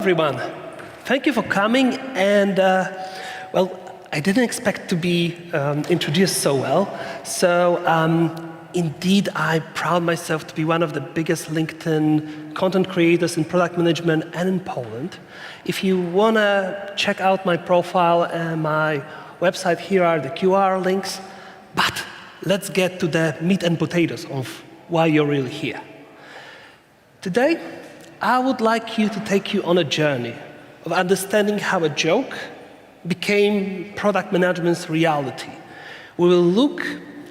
Everyone, thank you for coming, and well, I didn't expect to be introduced so well. So indeed, I proud myself to be one of the biggest LinkedIn content creators in product management and in Poland. If you want to check out my profile and my website, here are the QR links. But let's get to the meat and potatoes of why you're really here. Today, I would like to take you on a journey of understanding how a joke became product management's reality. We will look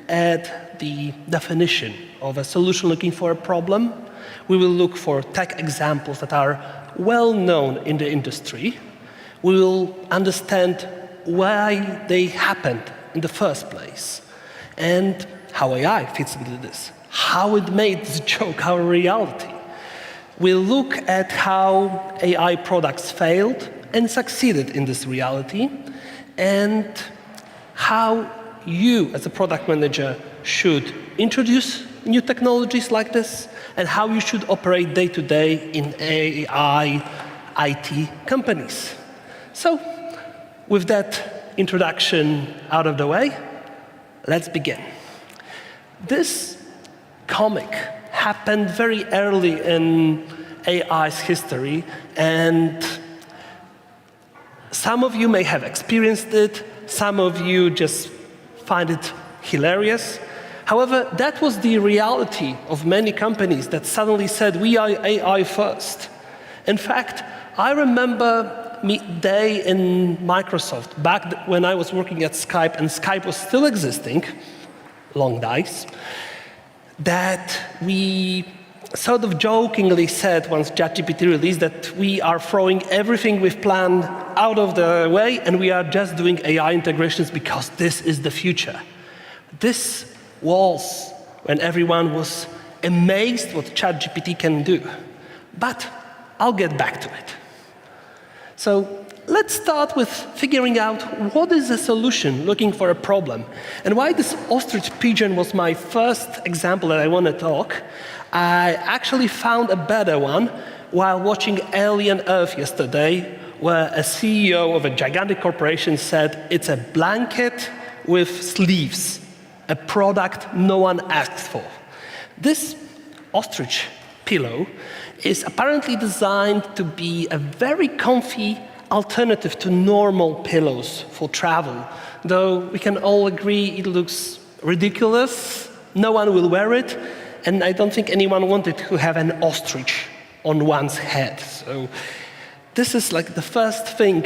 at the definition of a solution looking for a problem. We will look for tech examples that are well known in the industry. We will understand why they happened in the first place and how AI fits into this, how it made this joke our reality. We'll look at how AI products failed and succeeded in this reality, and how you, as a product manager, should introduce new technologies like this, and how you should operate day-to-day in AI IT companies. So, with that introduction out of the way, let's begin. This comic happened very early in AI's history, and some of you may have experienced it, some of you just find it hilarious. However, that was the reality of many companies that suddenly said, we are AI first. In fact, I remember day in Microsoft, back when I was working at Skype, and Skype was still existing, long dice, that we sort of jokingly said once ChatGPT released that we are throwing everything we've planned out of the way and we are just doing AI integrations because this is the future. This was when everyone was amazed what ChatGPT can do. But I'll get back to it. So let's start with figuring out what is a solution looking for a problem, and why this ostrich pigeon was my first example that I want to talk. I actually found a better one while watching Alien Earth yesterday, where a CEO of a gigantic corporation said it's a blanket with sleeves, a product no one asked for. This ostrich pillow is apparently designed to be a very comfy alternative to normal pillows for travel, though we can all agree it looks ridiculous, no one will wear it, and I don't think anyone wanted to have an ostrich on one's head. So this is like the first thing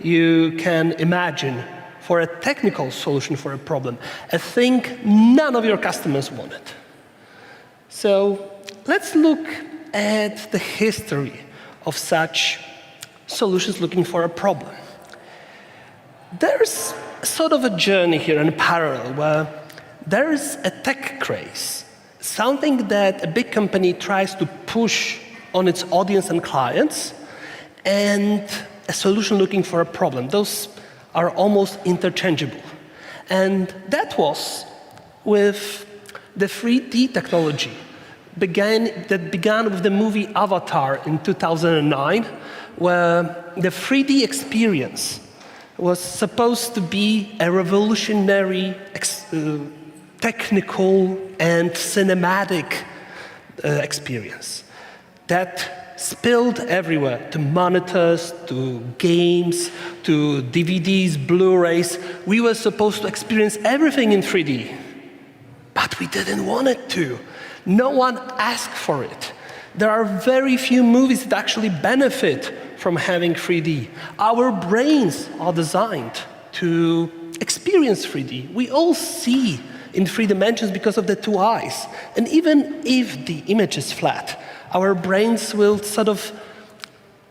you can imagine for a technical solution for a problem, a thing none of your customers wanted. So let's look at the history of such solutions looking for a problem. There's sort of a journey here in parallel where there is a tech craze, something that a big company tries to push on its audience and clients, and a solution looking for a problem. Those are almost interchangeable. And that was with the 3D technology that began with the movie Avatar in 2009, where the 3D experience was supposed to be a revolutionary, technical and cinematic experience that spilled everywhere, to monitors, to games, to DVDs, Blu-rays. We were supposed to experience everything in 3D, but we didn't want it to. No one asked for it. There are very few movies that actually benefit from having 3D. Our brains are designed to experience 3D. We all see in 3 dimensions because of the 2 eyes. And even if the image is flat, our brains will sort of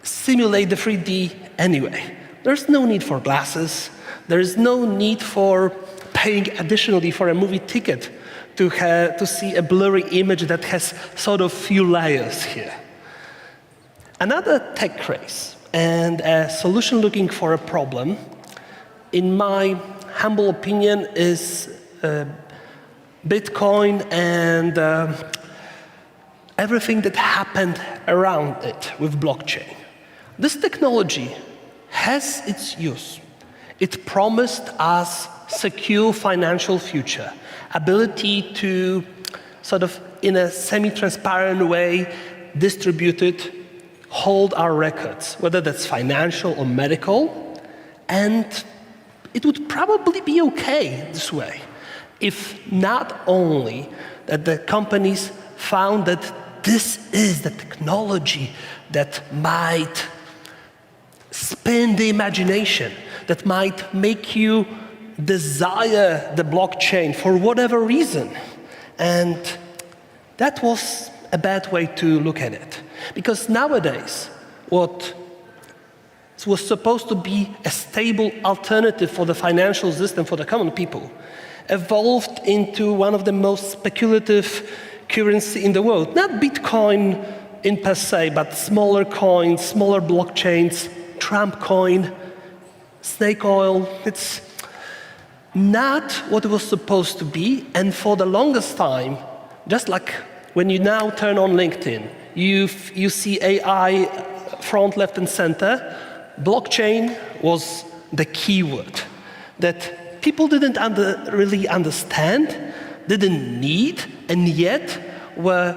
simulate the 3D anyway. There's no need for glasses. There's no need for paying additionally for a movie ticket to see a blurry image that has sort of few layers here. Another tech craze and a solution looking for a problem, in my humble opinion, is Bitcoin and everything that happened around it with blockchain. This technology has its use. It promised us secure financial future, ability to sort of, in a semi-transparent way, distribute it, hold our records, whether that's financial or medical, and it would probably be okay this way if not only that the companies found that this is the technology that might spin the imagination, that might make you desire the blockchain for whatever reason. And that was a bad way to look at it. Because nowadays, what was supposed to be a stable alternative for the financial system for the common people evolved into one of the most speculative currency in the world. Not Bitcoin in per se, but smaller coins, smaller blockchains, Trump coin, snake oil. It's not what it was supposed to be, and for the longest time, just like when you now turn on LinkedIn, you see AI front, left, and center. Blockchain was the keyword that people didn't really understand, didn't need, and yet were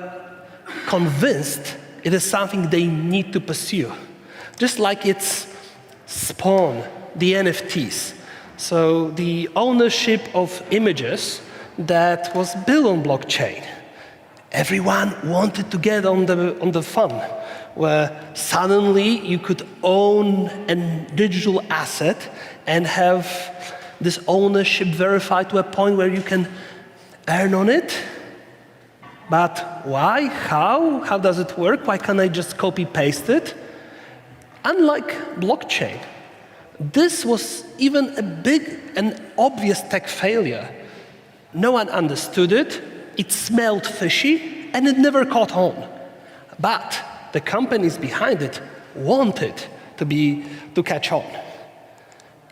convinced it is something they need to pursue. Just like its spawn, the NFTs. So the ownership of images that was built on blockchain. Everyone wanted to get on the fun, where suddenly you could own a digital asset and have this ownership verified to a point where you can earn on it. But why? How? How does it work? Why can't I just copy-paste it? Unlike blockchain, this was even a big and obvious tech failure. No one understood it, it smelled fishy, and it never caught on. But the companies behind it wanted to catch on.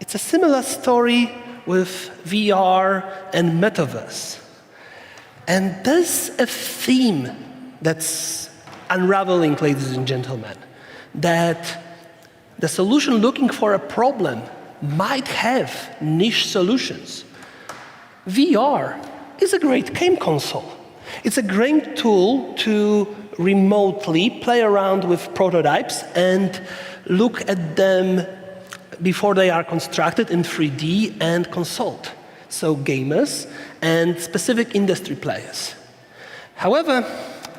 It's a similar story with VR and metaverse. And there's a theme that's unraveling, ladies and gentlemen, that the solution looking for a problem might have niche solutions. VR is a great game console. It's a great tool to remotely play around with prototypes and look at them before they are constructed in 3D and consult. So gamers and specific industry players. However,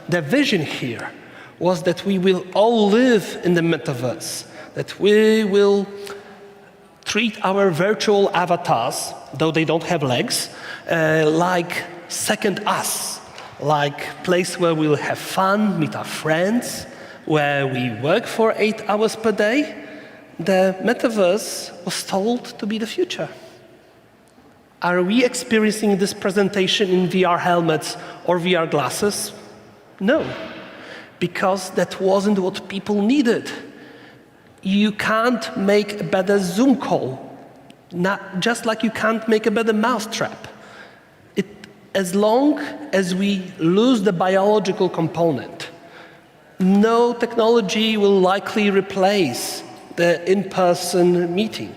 the vision here was that we will all live in the metaverse, that we will treat our virtual avatars, though they don't have legs, like second us, like place where we'll have fun, meet our friends, where we work for 8 hours per day. The metaverse was told to be the future. Are we experiencing this presentation in VR helmets or VR glasses? No, because that wasn't what people needed. You can't make a better Zoom call, just like you can't make a better mousetrap. As long as we lose the biological component, no technology will likely replace the in-person meeting.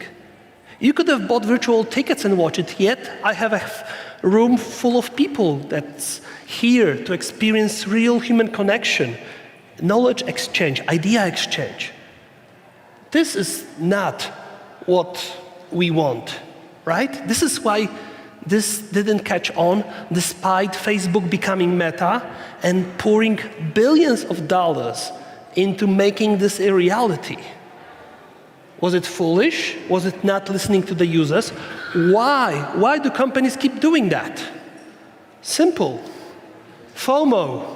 You could have bought virtual tickets and watch it, yet I have a room full of people that's here to experience real human connection, knowledge exchange, idea exchange. This is not what we want, right? This is why this didn't catch on, despite Facebook becoming Meta and pouring billions of dollars into making this a reality. Was it foolish? Was it not listening to the users? Why? Why do companies keep doing that? Simple. FOMO.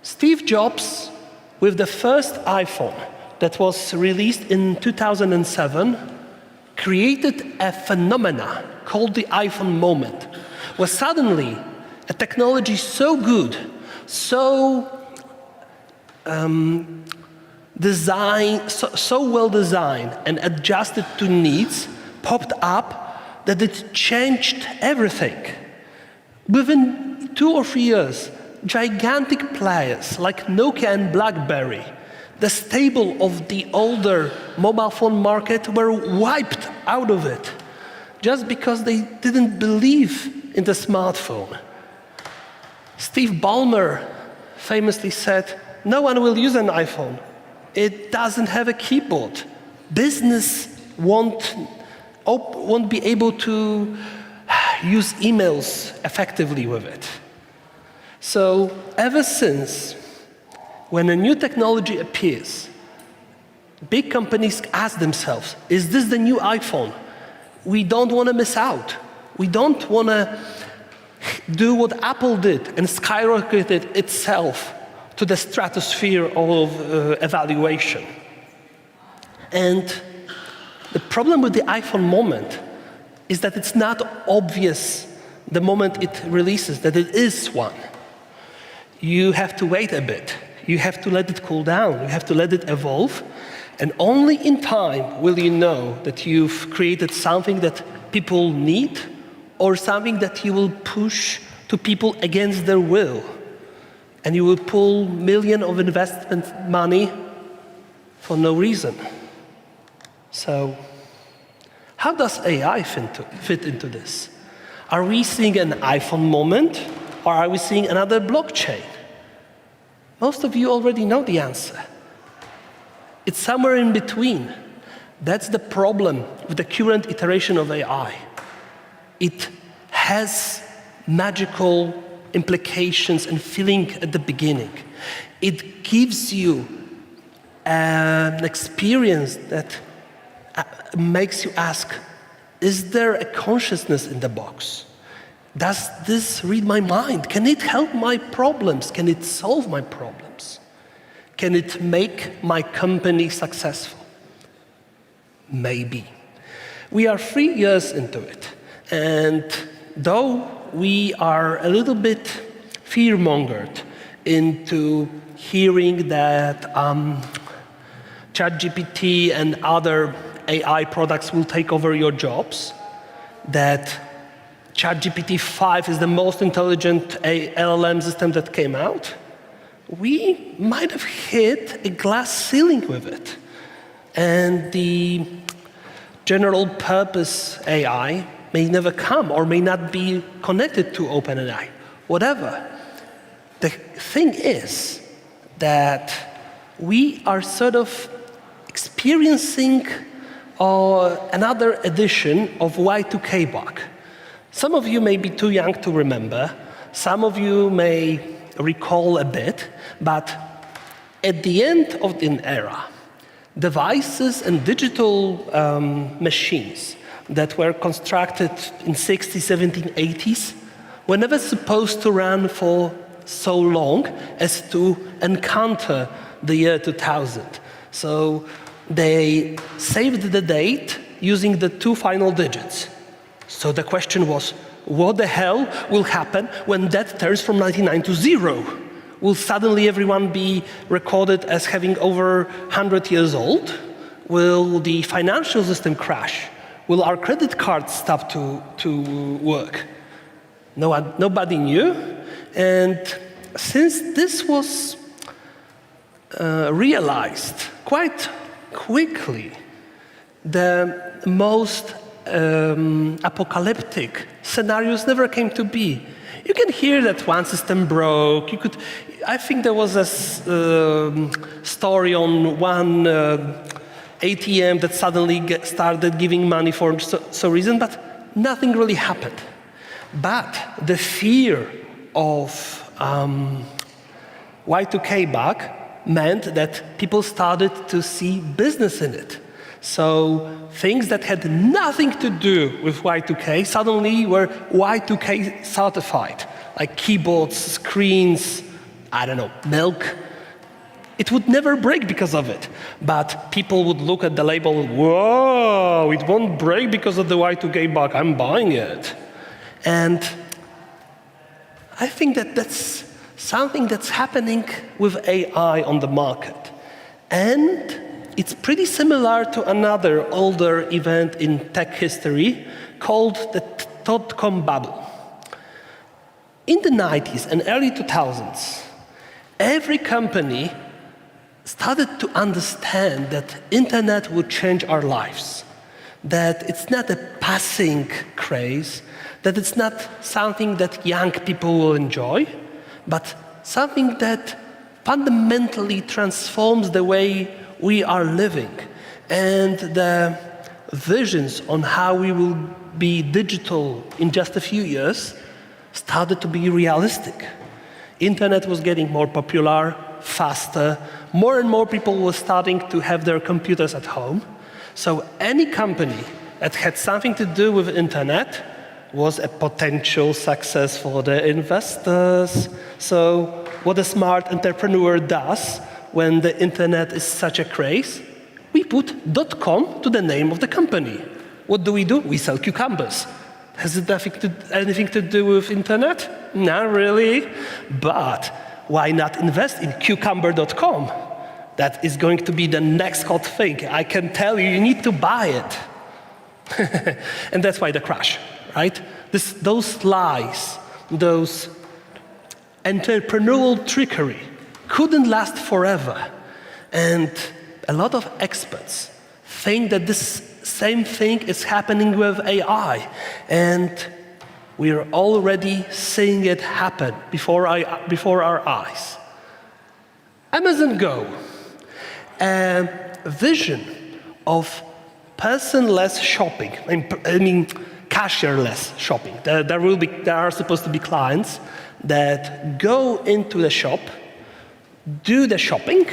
Steve Jobs, with the first iPhone that was released in 2007, created a phenomena called the iPhone moment, where suddenly a technology so good, so well designed and adjusted to needs popped up that it changed everything. Within 2 or 3 years, gigantic players like Nokia and BlackBerry The stable of the older mobile phone market were wiped out of it just because they didn't believe in the smartphone. Steve Ballmer famously said, "No one will use an iPhone. It doesn't have a keyboard. Business won't be able to use emails effectively with it." So ever since, when a new technology appears, big companies ask themselves, is this the new iPhone? We don't want to miss out. We don't want to do what Apple did and skyrocketed itself to the stratosphere of evaluation. And the problem with the iPhone moment is that it's not obvious the moment it releases that it is one. You have to wait a bit. You have to let it cool down. You have to let it evolve. And only in time will you know that you've created something that people need or something that you will push to people against their will. And you will pull millions of investment money for no reason. So, how does AI fit into this? Are we seeing an iPhone moment, or are we seeing another blockchain? Most of you already know the answer. It's somewhere in between. That's the problem with the current iteration of AI. It has magical implications and feeling at the beginning. It gives you an experience that makes you ask, is there a consciousness in the box? Does this read my mind? Can it help my problems? Can it solve my problems? Can it make my company successful? Maybe. We are 3 years into it, and though we are a little bit fear-mongered into hearing that ChatGPT and other AI products will take over your jobs, that ChatGPT 5 is the most intelligent LLM system that came out, we might have hit a glass ceiling with it. And the general purpose AI may never come or may not be connected to OpenAI, whatever. The thing is that we are sort of experiencing another edition of Y2K bug. Some of you may be too young to remember, some of you may recall a bit, but at the end of an era, devices and digital machines that were constructed in 60s, 70s, 80s were never supposed to run for so long as to encounter the year 2000. So they saved the date using the 2 final digits. So the question was, what the hell will happen when that turns from 99 to 0? Will suddenly everyone be recorded as having over 100 years old? Will the financial system crash? Will our credit cards stop to work? Nobody knew. And since this was realized quite quickly, the most apocalyptic scenarios never came to be. You can hear that one system broke. I think there was a story on one ATM that suddenly started giving money for some reason, but nothing really happened. But the fear of Y2K bug meant that people started to see business in it. So things that had nothing to do with Y2K suddenly were Y2K certified, like keyboards, screens, I don't know, milk. It would never break because of it. But people would look at the label, whoa, it won't break because of the Y2K bug, I'm buying it. And I think that that's something that's happening with AI on the market. And it's pretty similar to another older event in tech history called the dot-com bubble. In the 90s and early 2000s, every company started to understand that internet would change our lives, that it's not a passing craze, that it's not something that young people will enjoy, but something that fundamentally transforms the way we are living. And the visions on how we will be digital in just a few years started to be realistic. Internet was getting more popular, faster. More and more people were starting to have their computers at home. So any company that had something to do with internet was a potential success for the investors. So what a smart entrepreneur does when the internet is such a craze, we put .com to the name of the company. What do? We sell cucumbers. Has it anything to do with internet? Not really. But why not invest in cucumber.com? That is going to be the next hot thing. I can tell you, you need to buy it. And that's why the crash, right? Those lies, those entrepreneurial trickery couldn't last forever. And a lot of experts think that this same thing is happening with AI. And we're already seeing it happen before our eyes. Amazon Go, a vision of personless shopping, I mean cashierless shopping. There are supposed to be clients that go into the shop, do the shopping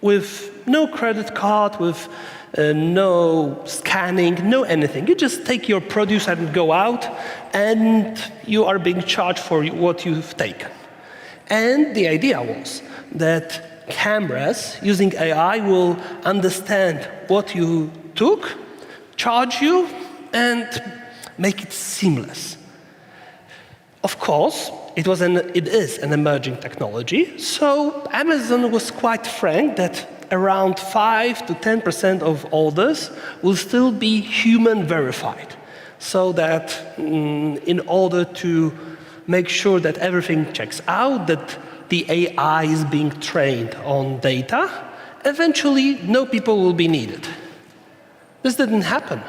with no credit card, with no scanning, no anything. You just take your produce and go out, and you are being charged for what you've taken. And the idea was that cameras using AI will understand what you took, charge you, and make it seamless. Of course, it is an emerging technology, so Amazon was quite frank that around 5 to 10% of orders will still be human verified, so that in order to make sure that everything checks out, that the AI is being trained on data, eventually no people will be needed. This didn't happen.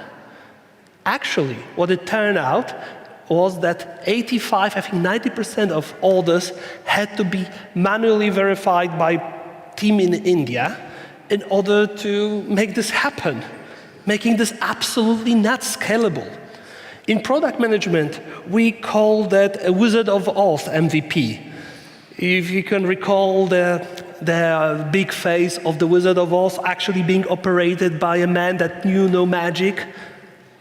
Actually, what it turned out was that 85, I think 90% of orders had to be manually verified by a team in India in order to make this happen, making this absolutely not scalable. In product management, we call that a Wizard of Oz MVP. If you can recall the big face of the Wizard of Oz actually being operated by a man that knew no magic,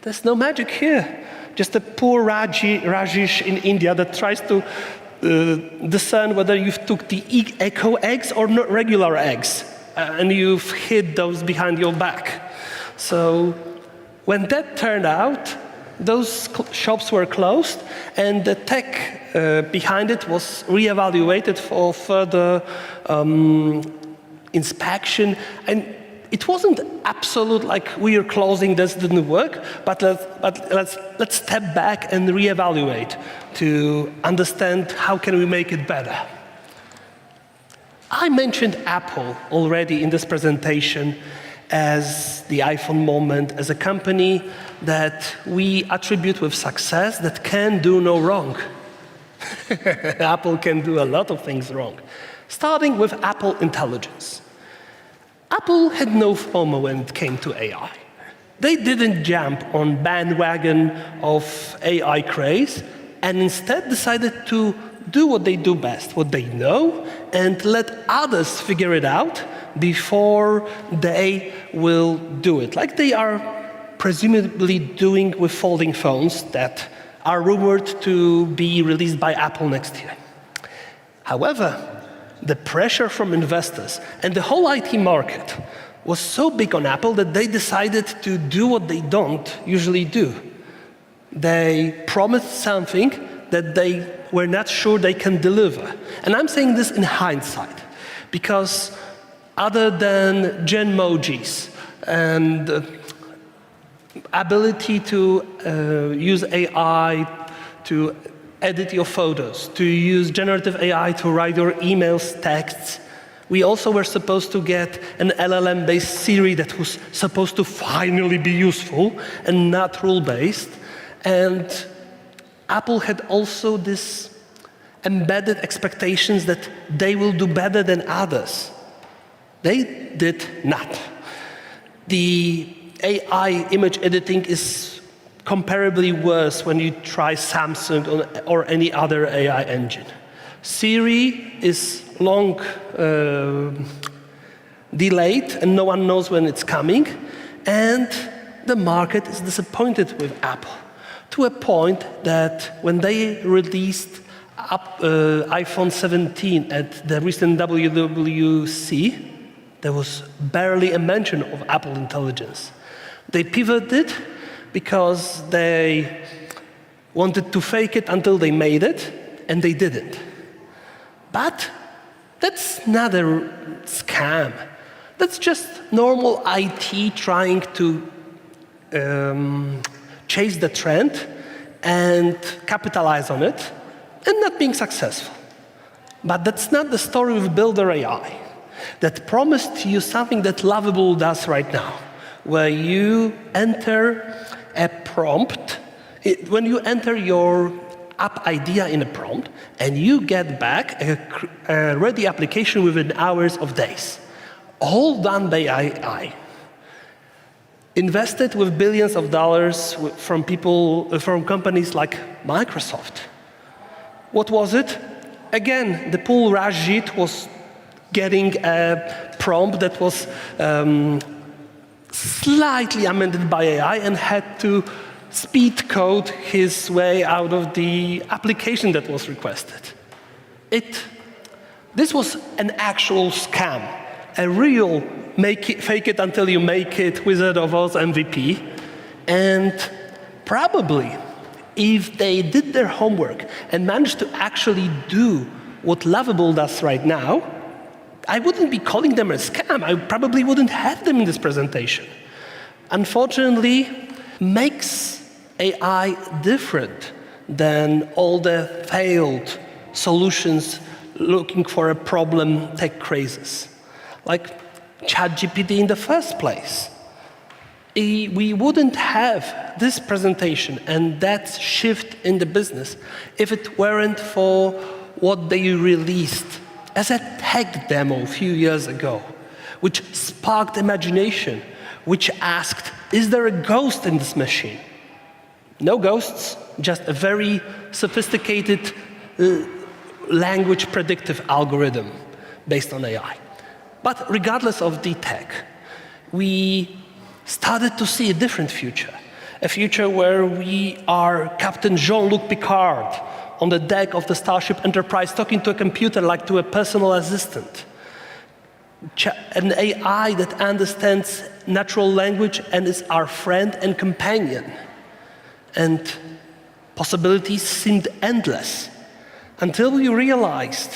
there's no magic here. Just a poor Rajesh in India that tries to discern whether you've took the eco eggs or not regular eggs, and you've hid those behind your back. So when that turned out, those shops were closed, and the tech behind it was reevaluated for further inspection. And it wasn't absolute, like we are closing, this didn't work, but let's step back and reevaluate to understand how can we make it better. I mentioned Apple already in this presentation as the iPhone moment, as a company that we attribute with success that can do no wrong. Apple can do a lot of things wrong, starting with Apple Intelligence. Apple had no FOMO when it came to AI. They didn't jump on bandwagon of AI craze, and instead decided to do what they do best, what they know, and let others figure it out before they will do it, like they are presumably doing with folding phones that are rumored to be released by Apple next year. However, the pressure from investors and the whole IT market was so big on Apple that they decided to do what they don't usually do. They promised something that they were not sure they can deliver. And I'm saying this in hindsight, because other than Genmojis and ability to use AI to edit your photos, to use generative AI to write your emails, texts, We also were supposed to get an LLM-based Siri that was supposed to finally be useful and not rule-based. And Apple had also this embedded expectations that they will do better than others. They did not. The AI image editing is comparably worse when you try Samsung or any other AI engine. Siri is long delayed and no one knows when it's coming, and the market is disappointed with Apple to a point that when they released iPhone 17 at the recent WWDC, there was barely a mention of Apple Intelligence. They pivoted because they wanted to fake it until they made it, and they didn't. But that's not a scam. That's just normal IT trying to chase the trend and capitalize on it and not being successful. But that's not the story with Builder AI that promised you something that Lovable does right now, where you enter a prompt. When you enter your app idea in a prompt, and you get back a ready application within hours of days, all done by AI. Invested with billions of dollars from companies like Microsoft. What was it? Again, the pool Rajit was getting a prompt that was slightly amended by AI and had to speed code his way out of the application that was requested. This was an actual scam, a real fake it until you make it Wizard of Oz MVP. And probably, if they did their homework and managed to actually do what Lovable does right now, I wouldn't be calling them a scam. I probably wouldn't have them in this presentation. Unfortunately, makes AI different than all the failed solutions looking for a problem tech crazes, like ChatGPT in the first place. We wouldn't have this presentation and that shift in the business if it weren't for what they released as a tech demo a few years ago, which sparked imagination, which asked, is there a ghost in this machine? No ghosts, just a very sophisticated language predictive algorithm based on AI. But regardless of the tech, we started to see a different future. A future where we are Captain Jean-Luc Picard on the deck of the Starship Enterprise talking to a computer like to a personal assistant. An AI that understands natural language and is our friend and companion. And possibilities seemed endless until we realized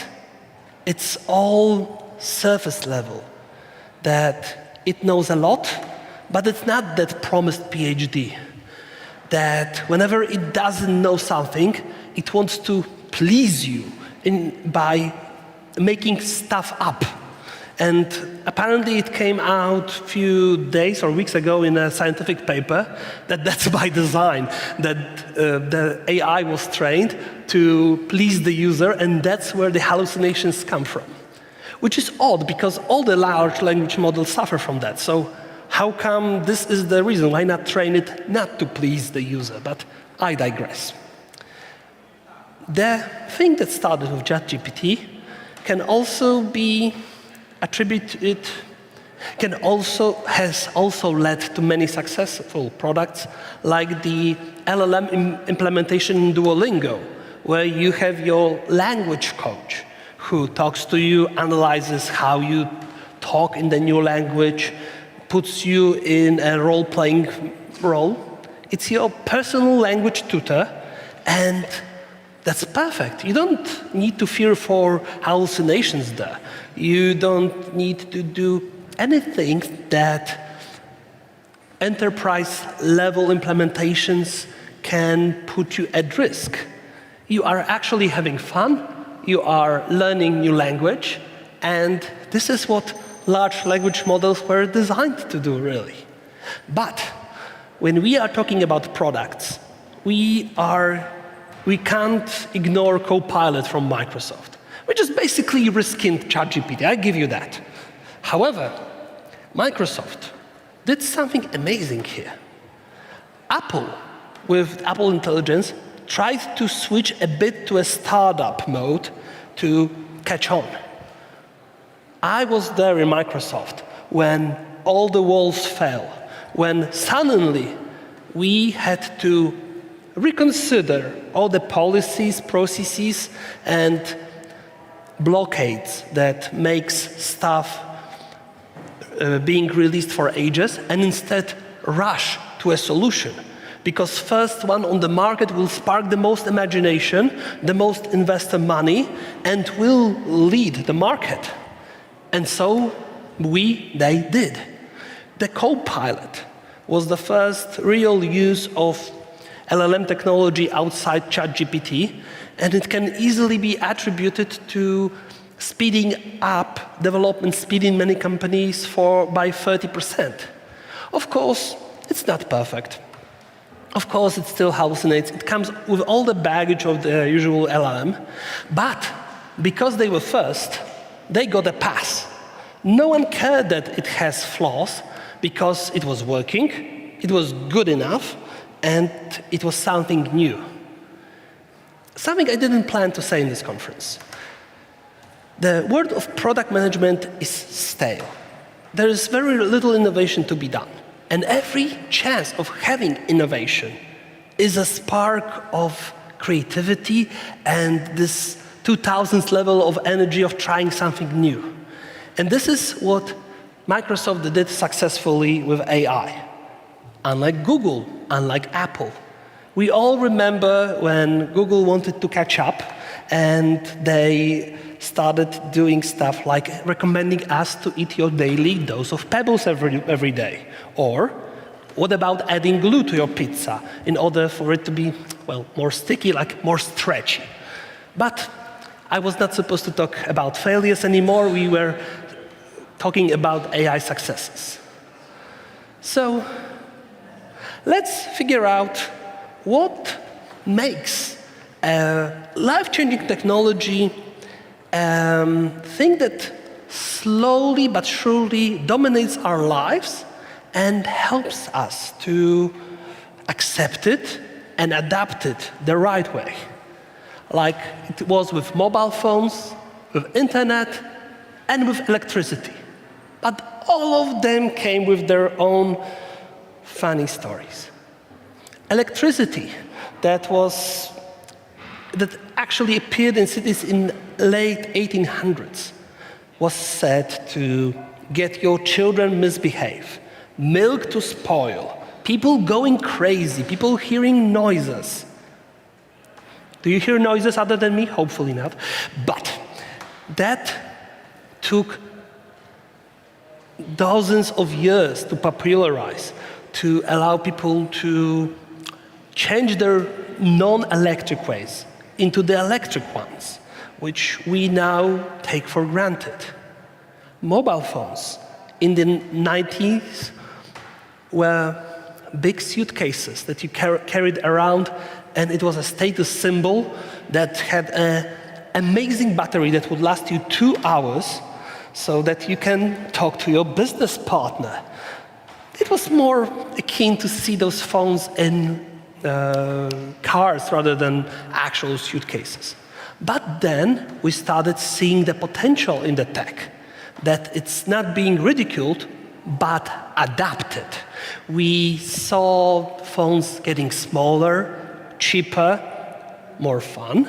it's all surface level, that it knows a lot, but it's not that promised PhD, that whenever it doesn't know something, it wants to please you by making stuff up. And apparently it came out a few days or weeks ago in a scientific paper that that's by design, that the AI was trained to please the user, and that's where the hallucinations come from. Which is odd, because all the large language models suffer from that. So how come this is the reason? Why not train it not to please the user? But I digress. The thing that started with ChatGPT can also be attributed, has also led to many successful products, like the LLM implementation in Duolingo, where you have your language coach who talks to you, analyzes how you talk in the new language, puts you in a role-playing role. It's your personal language tutor, and that's perfect. You don't need to fear for hallucinations there. You don't need to do anything that enterprise-level implementations can put you at risk. You are actually having fun, you are learning new language, and This is what large language models were designed to do, really. But when we are talking about products, we can't ignore Copilot from Microsoft, which is basically reskinned ChatGPT. I give you that. However, Microsoft did something amazing here. Apple, with Apple Intelligence, tried to switch a bit to a startup mode to catch on. I was there in Microsoft when all the walls fell, when suddenly we had to reconsider all the policies, processes, and blockades that makes stuff being released for ages, and instead rush to a solution. Because first one on the market will spark the most imagination, the most investor money, and will lead the market. And so they did. The Copilot was the first real use of LLM technology outside ChatGPT, and it can easily be attributed to speeding up development speed in many companies by 30%. Of course, it's not perfect. Of course, it still hallucinates. It comes with all the baggage of the usual LLM. But because they were first, they got a pass. No one cared that it has flaws because it was working, it was good enough, and it was something new. Something I didn't plan to say in this conference. The world of product management is stale. There is very little innovation to be done. And every chance of having innovation is a spark of creativity and this 2000s level of energy of trying something new. And this is what Microsoft did successfully with AI. Unlike Google, unlike Apple. We all remember when Google wanted to catch up and they started doing stuff like recommending us to eat your daily dose of pebbles every day. Or what about adding glue to your pizza in order for it to be, well, more sticky, like more stretchy? But I was not supposed to talk about failures anymore. We were talking about AI successes. So let's figure out what makes a life-changing technology thing that slowly but surely dominates our lives and helps us to accept it and adapt it the right way. Like it was with mobile phones, with internet, and with electricity. But all of them came with their own funny stories. Electricity that actually appeared in cities in late 1800s was said to get your children misbehave, milk to spoil, people going crazy, people hearing noises. Do you hear noises other than me? Hopefully not. But that took dozens of years to popularize, to allow people to change their non-electric ways into the electric ones, which we now take for granted. Mobile phones in the 90s were big suitcases that you carried around, and it was a status symbol that had an amazing battery that would last you 2 hours so that you can talk to your business partner. It was more akin to see those phones in cars rather than actual suitcases. But then we started seeing the potential in the tech, that it's not being ridiculed, but adapted. We saw phones getting smaller, cheaper, more fun,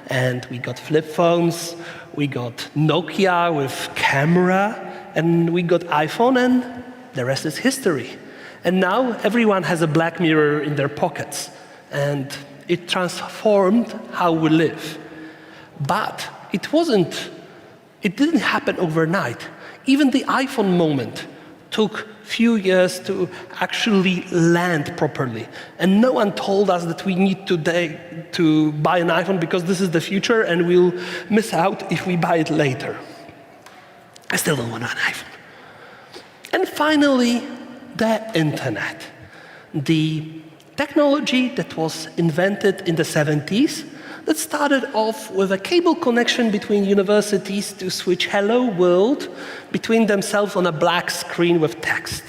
and we got flip phones, we got Nokia with camera, and we got iPhone, and the rest is history. And now everyone has a Black Mirror in their pockets, and it transformed how we live. But it didn't happen overnight. Even the iPhone moment took few years to actually land properly. And no one told us that we need today to buy an iPhone because this is the future and we'll miss out if we buy it later. I still don't want an iPhone. And finally, the internet. The technology that was invented in the 70s that started off with a cable connection between universities to switch hello world between themselves on a black screen with text.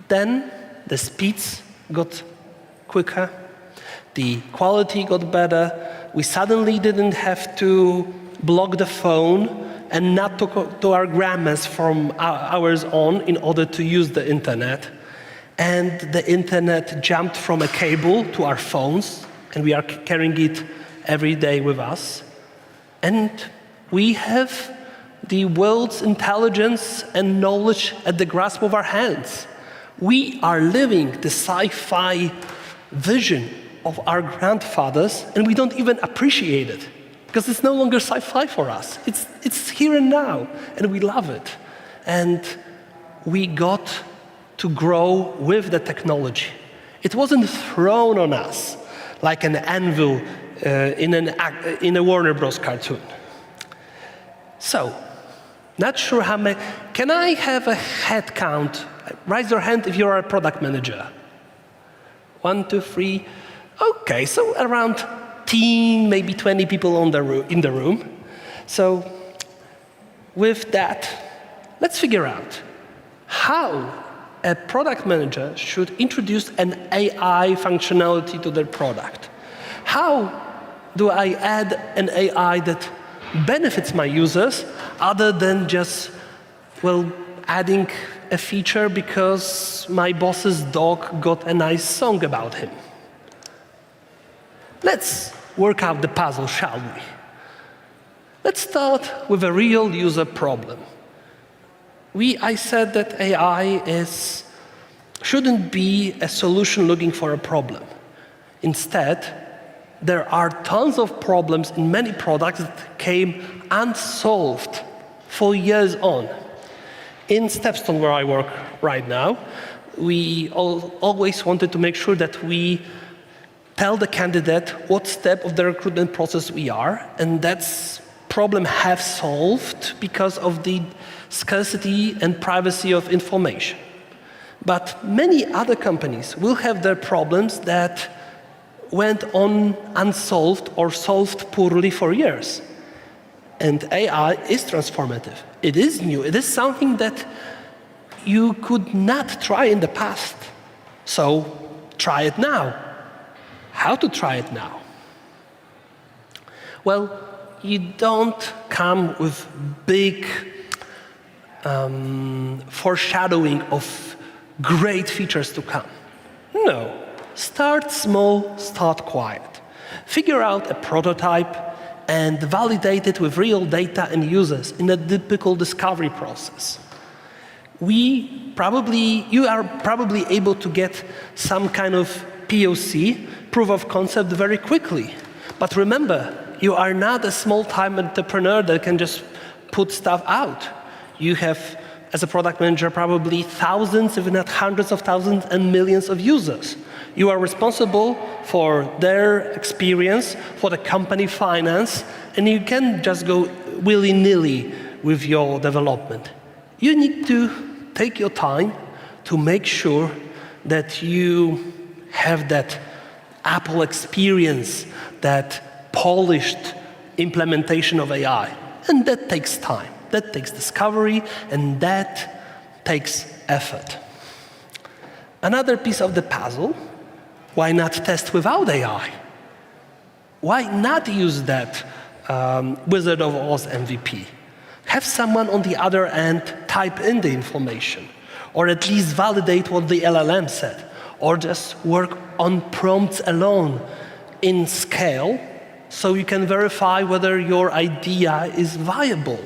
Then the speeds got quicker, the quality got better, we suddenly didn't have to block the phone and not talk to our grandmas from hours on in order to use the internet. And the internet jumped from a cable to our phones, and we are carrying it every day with us. And we have the world's intelligence and knowledge at the grasp of our hands. We are living the sci-fi vision of our grandfathers, and we don't even appreciate it, because it's no longer sci-fi for us. It's here and now, and we love it. And we got to grow with the technology. It wasn't thrown on us like an anvil in a Warner Bros. Cartoon. So, not sure how many. Can I have a head count? Raise your hand if you're a product manager. 1, 2, 3. Okay, so around 10, maybe 20 people in the room. So, with that, let's figure out how a product manager should introduce an AI functionality to their product. How do I add an AI that benefits my users other than just, well, adding a feature because my boss's dog got a nice song about him? Let's work out the puzzle, shall we? Let's start with a real user problem. I said that AI shouldn't be a solution looking for a problem. Instead, there are tons of problems in many products that came unsolved for years on. In Stepstone, where I work right now, we always wanted to make sure that we tell the candidate what step of the recruitment process we are, and that's problem half solved because of the scarcity and privacy of information. But many other companies will have their problems that went on unsolved or solved poorly for years. And AI is transformative. It is new. It is something that you could not try in the past. So try it now. How to try it now? Well, you don't come with big foreshadowing of great features to come. No. Start small, start quiet. Figure out a prototype and validate it with real data and users in a typical discovery process. You are probably able to get some kind of POC, proof of concept, very quickly. But remember, you are not a small-time entrepreneur that can just put stuff out. You have, as a product manager, probably thousands, if not hundreds of thousands, and millions of users. You are responsible for their experience, for the company finance, and you can't just go willy-nilly with your development. You need to take your time to make sure that you have that Apple experience, that polished implementation of AI. And that takes time. That takes discovery, and that takes effort. Another piece of the puzzle, why not test without AI? Why not use that Wizard of Oz MVP? Have someone on the other end type in the information, or at least validate what the LLM said, or just work on prompts alone in scale so you can verify whether your idea is viable.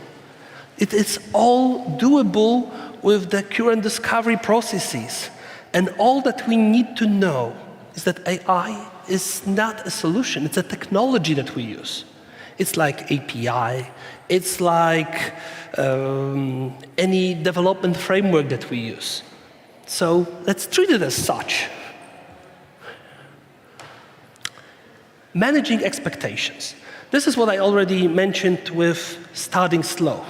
It is all doable with the current discovery processes. And all that we need to know is that AI is not a solution, it's a technology that we use. It's like API, it's like any development framework that we use. So let's treat it as such. Managing expectations. This is what I already mentioned with starting slow.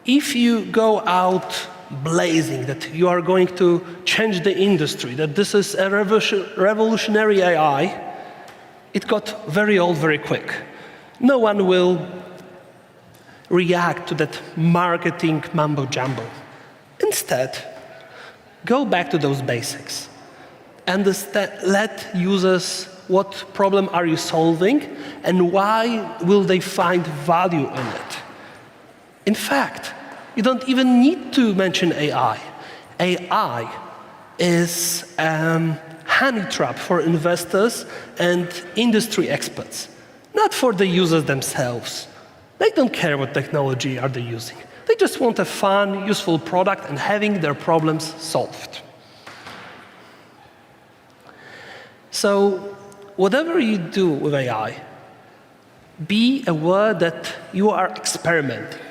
If you go out blazing that you are going to change the industry, that this is a revolutionary AI, it got very old very quick. No one will react to that marketing mumbo-jumbo. Instead, go back to those basics. Let users what problem are you solving and why will they find value in it. In fact, you don't even need to mention AI. AI is a honey trap for investors and industry experts, not for the users themselves. They don't care what technology are they using. They just want a fun, useful product and having their problems solved. So whatever you do with AI, be aware that you are experimenting,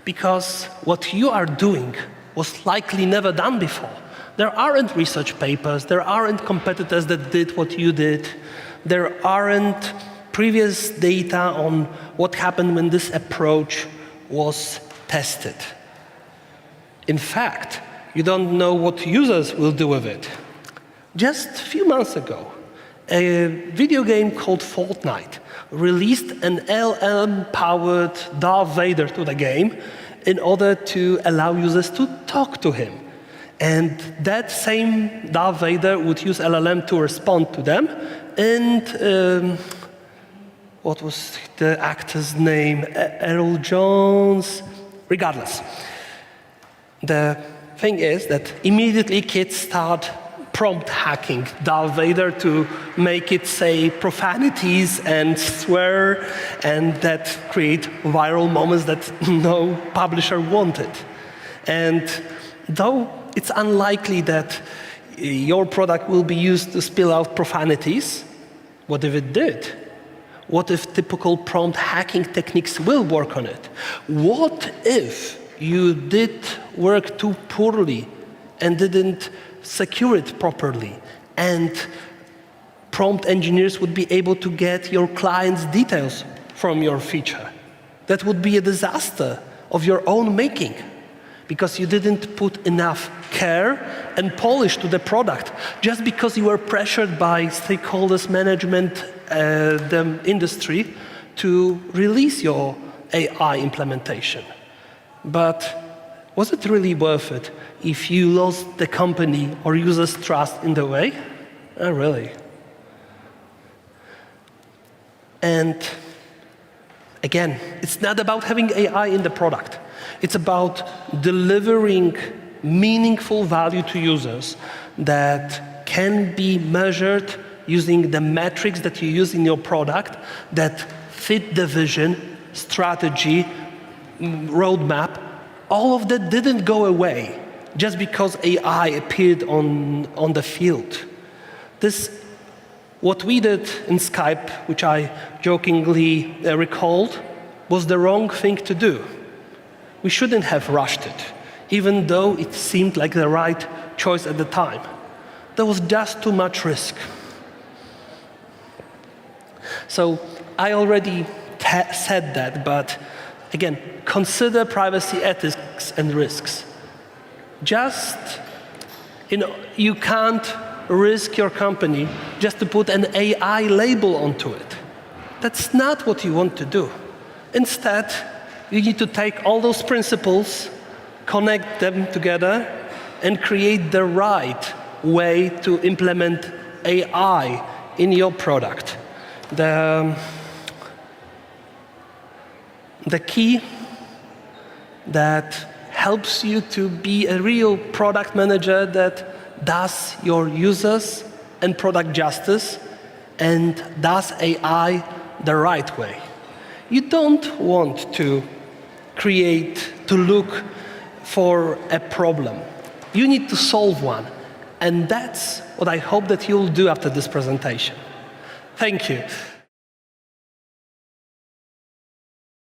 because what you are doing was likely never done before. There aren't research papers, there aren't competitors that did what you did, there aren't previous data on what happened when this approach was tested. In fact, you don't know what users will do with it. Just a few months ago, a video game called Fortnite released an LLM-powered Darth Vader to the game in order to allow users to talk to him. And that same Darth Vader would use LLM to respond to them. And what was the actor's name? Errol Jones? Regardless. The thing is that immediately kids start prompt hacking Darth Vader to make it say profanities and swear, and that create viral moments that no publisher wanted. And though it's unlikely that your product will be used to spill out profanities, what if it did? What if typical prompt hacking techniques will work on it? What if you did work too poorly and didn't secure it properly, and prompt engineers would be able to get your client's details from your feature? That would be a disaster of your own making, because you didn't put enough care and polish to the product just because you were pressured by stakeholders, management, the industry to release your AI implementation. But was it really worth it if you lost the company or users' trust in the way? Not really. And again, it's not about having AI in the product. It's about delivering meaningful value to users that can be measured using the metrics that you use in your product that fit the vision, strategy, roadmap. All of that didn't go away just because AI appeared on the field. What we did in Skype, which I jokingly recalled, was the wrong thing to do. We shouldn't have rushed it, even though it seemed like the right choice at the time. There was just too much risk. So I already said that, but again, consider privacy ethics and risks. You can't risk your company just to put an AI label onto it. That's not what you want to do. Instead, you need to take all those principles, connect them together, and create the right way to implement AI in your product. The key that helps you to be a real product manager that does your users and product justice and does AI the right way. You don't want to look for a problem. You need to solve one. And that's what I hope that you'll do after this presentation. Thank you.